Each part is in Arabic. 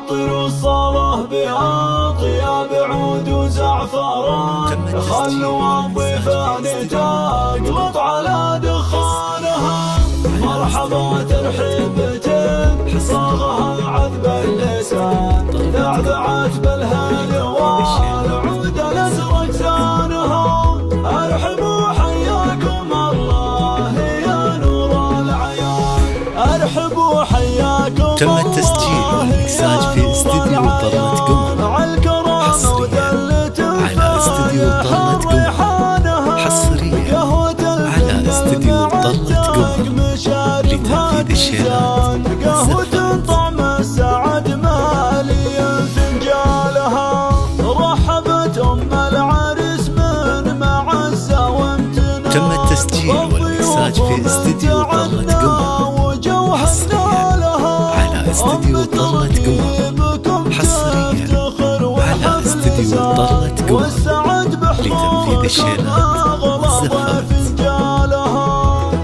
عطر الصلاة بها طياب عود وزعفران، خلوا الضيفان تقلط على دخانها. مرحبا ترحيبة صاغها عذب اللسان، ذعذعت بالهل والعود الازرق زانها. ارحبوا حياكم الله يا نور العيان، ارحبوا حياكم. تم التسجيل والمكساج في استديو طلة قمر حصريا على استديو طلة قمر، حصريا على استديو طلة قمر لتنفيذ الشيلات والزفات. طعم السعد مالي فنجالها، رحبت العريس من معزة وامتنان. تم التسجيل والمكساج في استديو طلة قمر حصريا على استديو طلة قمر، حصريا على استديو طلة قمر لتنفيذ الشيلات والزفات.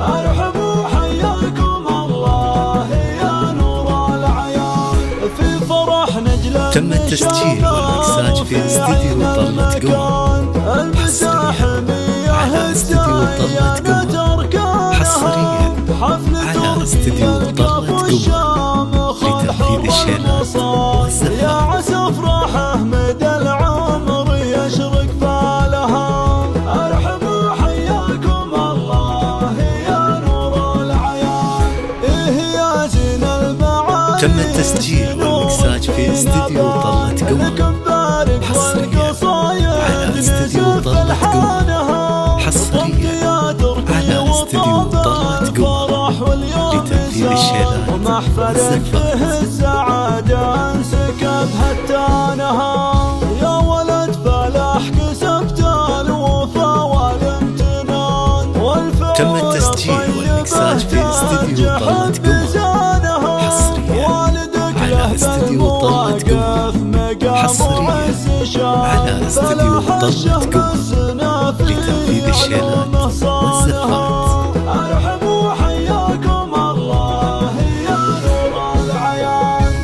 ارحبوا حياكم الله يا نور العيان، في فرح نجلة. تم التسجيل والمكساج في استديو طلة قمر حصريا على استديو طلة قمر، حصريا على استديو طلة قمر لتنفيذ الشيلات والزفات. يا عسى افراحه مدى العمر يشرق فالها. ارحبوا حياكم الله يا نور العيان، يا زين المعاني. تم التسجيل والمكساج في استديو طلة قمر حصريا على استديو طلة قمر، حصريا على استديو طلة قمر لتنفيذ الشيلات والزفات. السعادة انسكب هتانها، يا ولد فلاح كسبت الوفا والامتنان. تم التسجيل والمكساج في استديو طلة قمر حصريا على استديو طلة قمر، حصريا على استديو طلة قمر لتنفيذ الشيلات والزفات. ارحبوا حياكم الله يا نور العيان.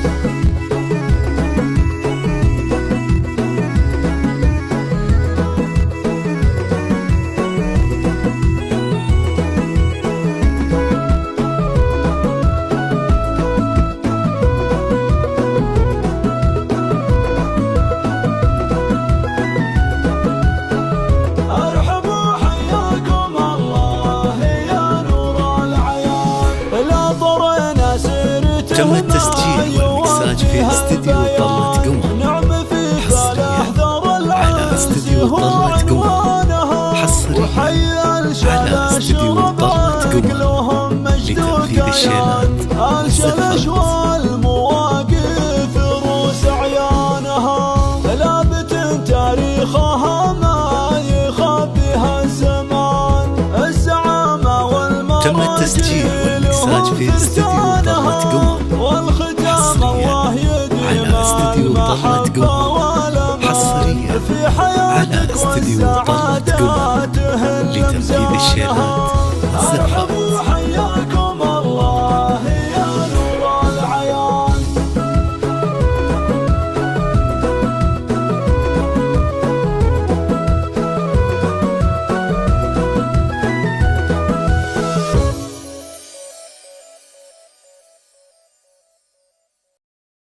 ارحبوا حياكم الله يا نور العيان، لا طرنا سيرت. تم التسجيل والمكساج في استديو طلة قمر حصريا على استديو طلة قمر، حصريا على استديو طلة قمر لتنفيذ الشيلات والزفات. والمواقف روس عيانها، لابت تاريخها ما يخبيها الزمان. الزعامة والمرض تم التسجيل والمكساج في استديو طلة قمر حصريا على استديو طلة قمر، حصريا على استديو طلة قمر لتنفيذ الشيلات والزفات.